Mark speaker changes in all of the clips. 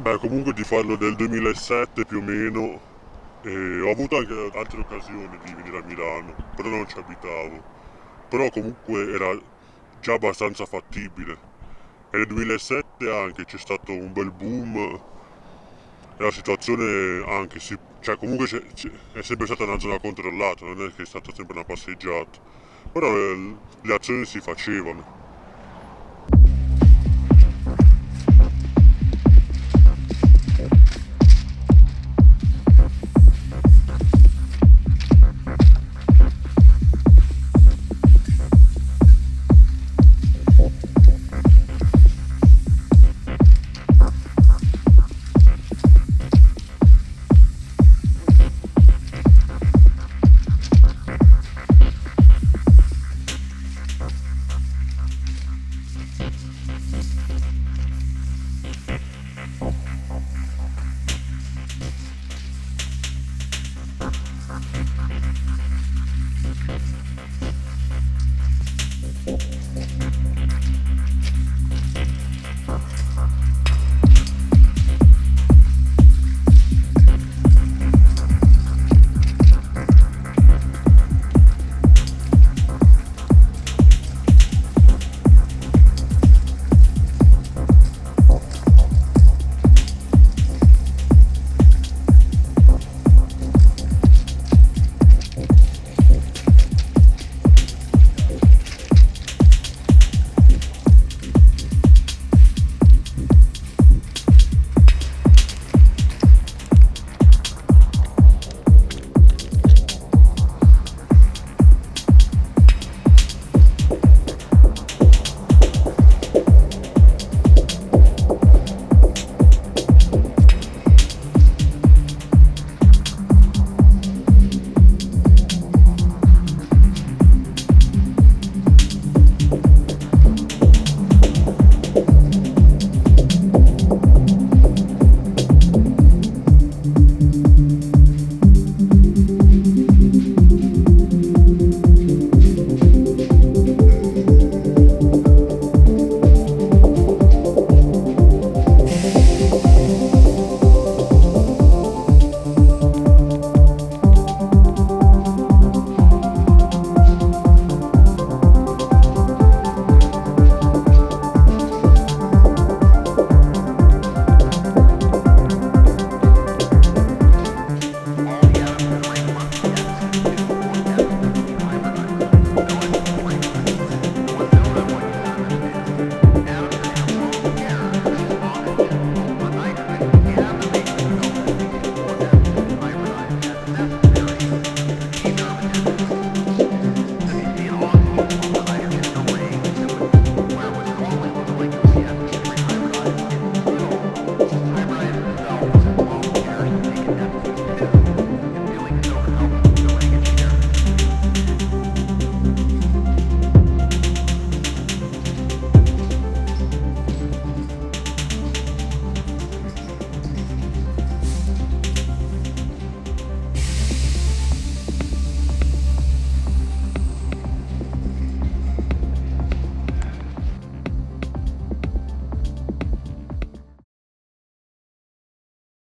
Speaker 1: Comunque di farlo nel 2007 più o meno, e ho avuto anche altre occasioni di venire a Milano, però non ci abitavo. Però comunque era già abbastanza fattibile. E nel 2007 anche c'è stato un bel boom e la situazione anche si... Cioè comunque è sempre stata una zona controllata, non è che è stata sempre una passeggiata. Però le azioni si facevano.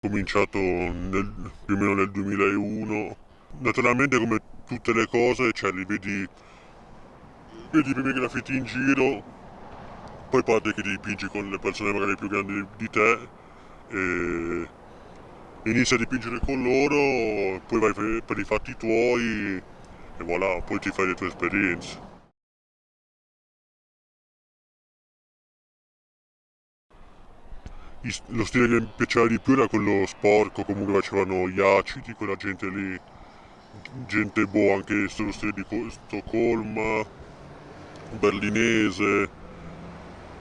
Speaker 1: Cominciato più o meno nel 2001. Naturalmente come tutte le cose, cioè vedi i primi graffiti in giro, poi parte che li dipingi con le persone magari più grandi di te e inizi a dipingere con loro, poi vai per i fatti tuoi e voilà, poi ti fai le tue esperienze. Lo stile che mi piaceva di più era quello sporco, comunque facevano gli acidi, quella gente lì, gente boh, anche sullo stile di Stoccolma, berlinese,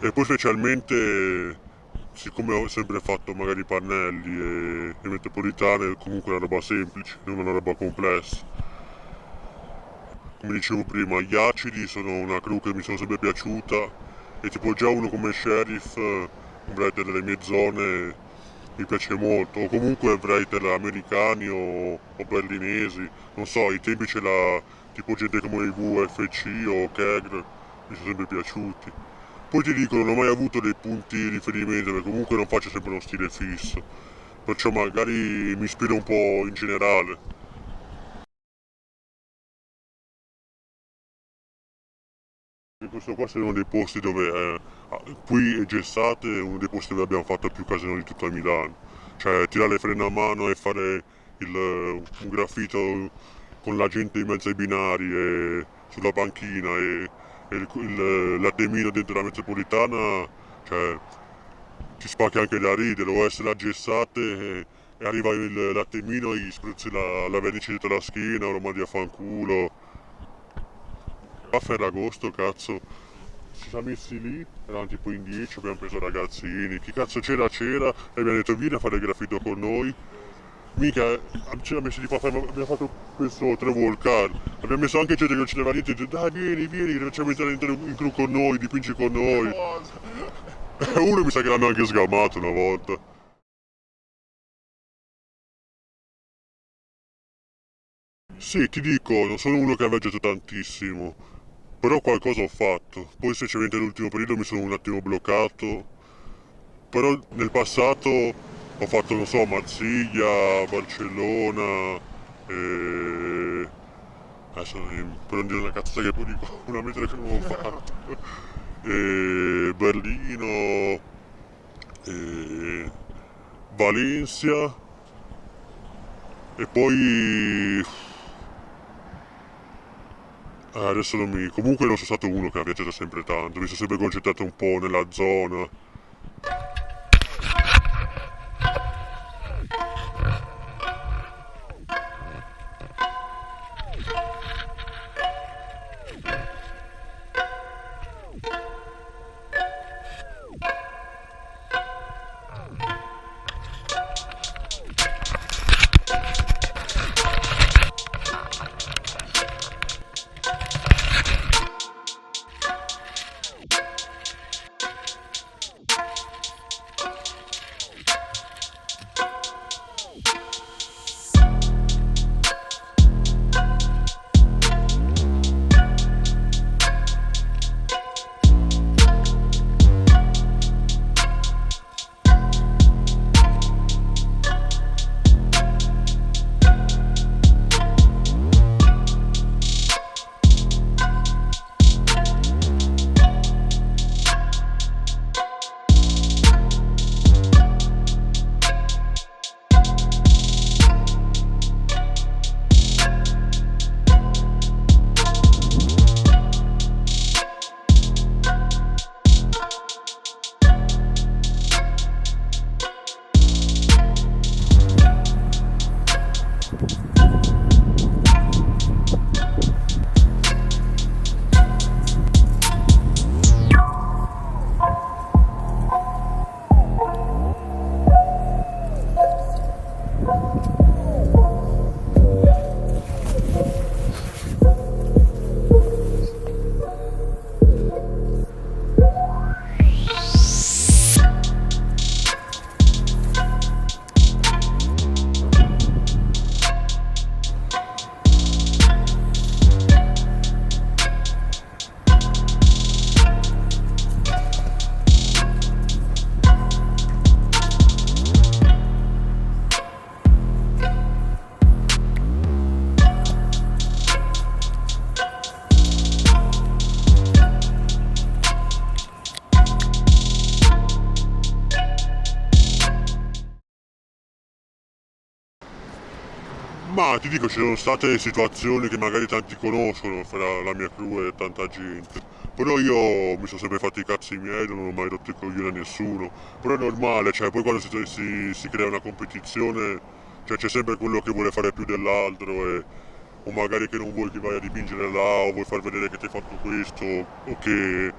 Speaker 1: e poi specialmente, siccome ho sempre fatto magari pannelli e metropolitane, comunque una roba semplice, non una roba complessa. Come dicevo prima, gli acidi sono una crew che mi sono sempre piaciuta e tipo già uno come sheriff, un writer delle mie zone, mi piace molto, o comunque writer americani o berlinesi, non so, ai tempi c'era tipo gente come i VFC o Kegr, mi sono sempre piaciuti. Poi ti dico, non ho mai avuto dei punti di riferimento, perché comunque non faccio sempre uno stile fisso, perciò magari mi ispiro un po' in generale. E questo qua è uno dei posti dove, qui è Gessate, è uno dei posti dove abbiamo fatto più casino di tutta Milano. Cioè, tirare le freni a mano e fare un graffito con la gente in mezzo ai binari e sulla banchina e l'addemino dentro la metropolitana, cioè, ti spacchi anche da ridere, o essere a Gessate e arriva l'attemino e gli spruzzi la vernice dietro la schiena, o lo mandi a fanculo. A Ferragosto, cazzo, ci siamo messi lì, eravamo tipo in 10, abbiamo preso ragazzini, chi cazzo c'era e abbiamo detto vieni a fare il graffito con noi. Mica, ci siamo messi tipo abbiamo fatto questo tre volcani, abbiamo messo anche gente che non ce n'aveva niente, e detto dai vieni, che facciamo entrare in crew con noi, dipingi con noi. E uno mi sa che l'hanno anche sgamato una volta. Sì, ti dico, non sono uno che ha viaggiato tantissimo, però qualcosa ho fatto. Poi semplicemente nell'ultimo periodo mi sono un attimo bloccato, però nel passato ho fatto, non so, Marsiglia, Barcellona, e... adesso per non dire una cazzata che poi dico una meta che non ho fatto, e Berlino, e Valencia, e poi adesso non mi... Comunque non sono stato uno che ha viaggiato sempre tanto, mi sono sempre concentrato un po' nella zona. Ma ti dico, ci sono state situazioni che magari tanti conoscono fra la mia crew e tanta gente. Però io mi sono sempre fatti i cazzi miei, non ho mai rotto i coglioni a nessuno. Però è normale, cioè poi quando si crea una competizione, cioè c'è sempre quello che vuole fare più dell'altro o magari che non vuoi che vai a dipingere là o vuoi far vedere che ti hai fatto questo o che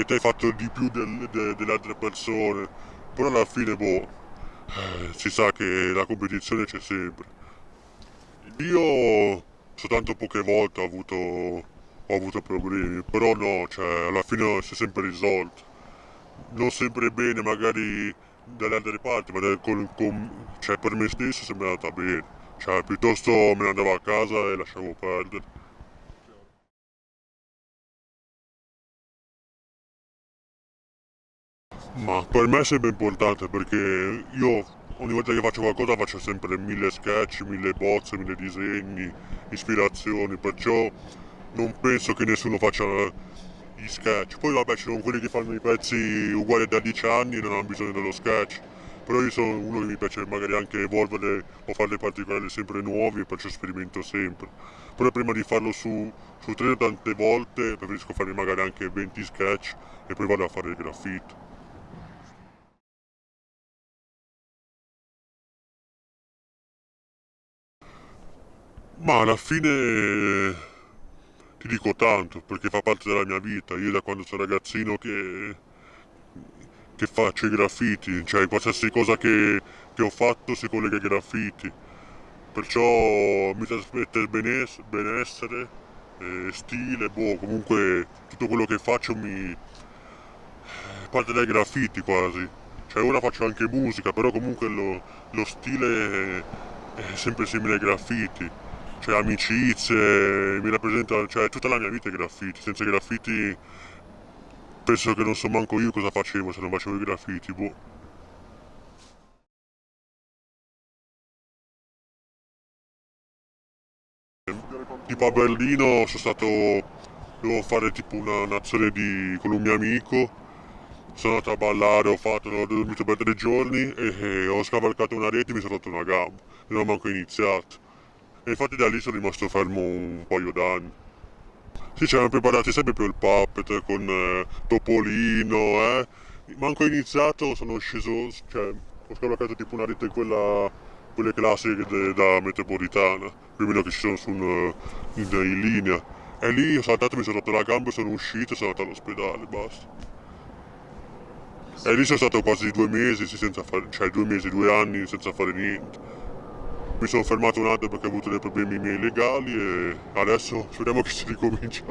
Speaker 1: ti hai fatto di più delle altre persone. Però alla fine, boh, si sa che la competizione c'è sempre. Io soltanto poche volte ho avuto problemi, però no, cioè alla fine si è sempre risolto. Non sempre bene magari dalle altre parti, ma cioè, per me stesso è sempre andata bene. Cioè piuttosto me ne andavo a casa e lasciavo perdere. Ma per me è sempre importante perché io ogni volta che faccio qualcosa faccio sempre mille sketch, mille bozze, mille disegni, ispirazioni, perciò non penso che nessuno faccia gli sketch. Poi vabbè ci sono quelli che fanno i pezzi uguali da 10 anni e non hanno bisogno dello sketch. Però io sono uno che mi piace magari anche evolvere o fare dei particolari sempre nuovi e perciò sperimento sempre. Però prima di farlo su 30 tante volte preferisco farmi magari anche 20 sketch e poi vado a fare il graffiti. Ma alla fine ti dico tanto, perché fa parte della mia vita. Io da quando sono ragazzino che faccio i graffiti, cioè qualsiasi cosa che ho fatto si collega ai graffiti. Perciò mi trasmette benessere, stile, boh, comunque tutto quello che faccio mi parte dai graffiti quasi. Cioè ora faccio anche musica, però comunque lo stile è sempre simile ai graffiti. Cioè amicizie, mi rappresenta, cioè tutta la mia vita è graffiti. Senza i graffiti penso che non so manco io cosa facevo se non facevo i graffiti, boh. Tipo a Berlino dovevo fare tipo una nazione con un mio amico, sono andato a ballare, ho dormito per 3 giorni e ho scavalcato una rete e mi sono rotto una gamba, non ho manco iniziato. E infatti da lì sono rimasto fermo un paio d'anni. Sì, ci avevamo preparati sempre per il puppet con Topolino, Manco ho iniziato, sono sceso, cioè, ho scavalcato tipo una rete quelle classiche da metropolitana, più o meno che ci sono in linea. E lì ho saltato, mi sono rotto la gamba, sono uscito e sono andato all'ospedale, basta. E lì sono stato quasi 2 mesi, sì, senza fare, cioè 2 mesi, 2 anni senza fare niente. Mi sono fermato un attimo perché ho avuto dei problemi miei legali e adesso speriamo che si ricomincia.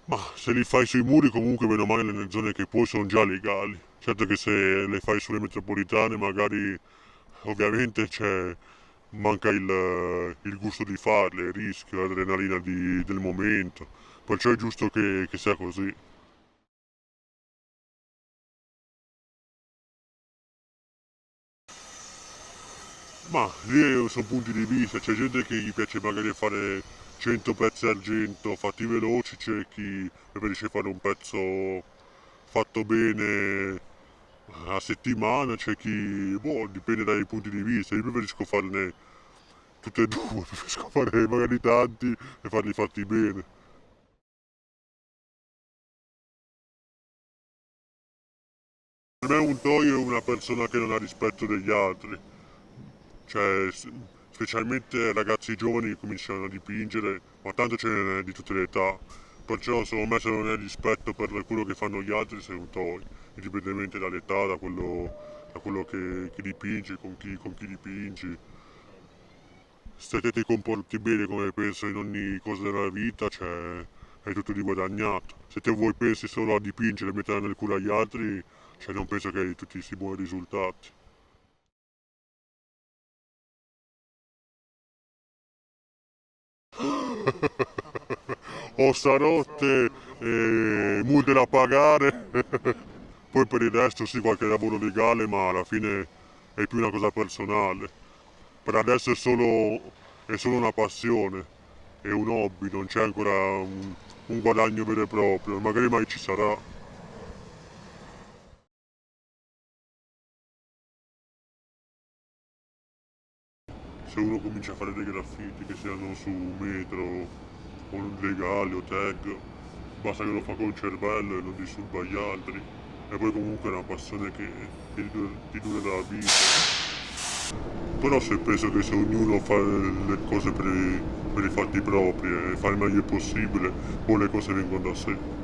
Speaker 1: Ma se li fai sui muri comunque meno male nelle zone che poi sono già legali. Certo che se le fai sulle metropolitane magari ovviamente manca il gusto di farle, il rischio, l'adrenalina del momento. Perciò è giusto che sia così. Ma lì sono punti di vista, c'è gente che gli piace magari fare 100 pezzi argento fatti veloci, c'è chi preferisce fare un pezzo fatto bene a settimana, c'è chi, boh, dipende dai punti di vista, io preferisco farne tutte e due, preferisco fare magari tanti e farli fatti bene. Per me un toio è una persona che non ha rispetto degli altri, cioè specialmente ragazzi giovani che cominciano a dipingere, ma tanto ce n'è di tutte le età, perciò secondo me se non hai rispetto per quello che fanno gli altri sei un toy, indipendentemente dall'età, da quello che dipingi, con chi dipingi. Se te ti comporti bene come penso in ogni cosa della vita, cioè, hai tutto di guadagnato. Se te vuoi pensi solo a dipingere e mettere nel culo agli altri, cioè non penso che hai tutti questi buoni risultati. Ossa rotte, multe da pagare, poi per il resto sì qualche lavoro legale, ma alla fine è più una cosa personale. Per adesso è solo una passione, è un hobby, non c'è ancora un guadagno vero e proprio, magari mai ci sarà. Se uno comincia a fare dei graffiti che siano su metro o legali o tag, basta che lo fa col cervello e non disturba gli altri. E poi comunque è una passione ti dura la vita. Però se penso che se ognuno fa le cose per i fatti propri e fa il meglio possibile, poi le cose vengono da sé.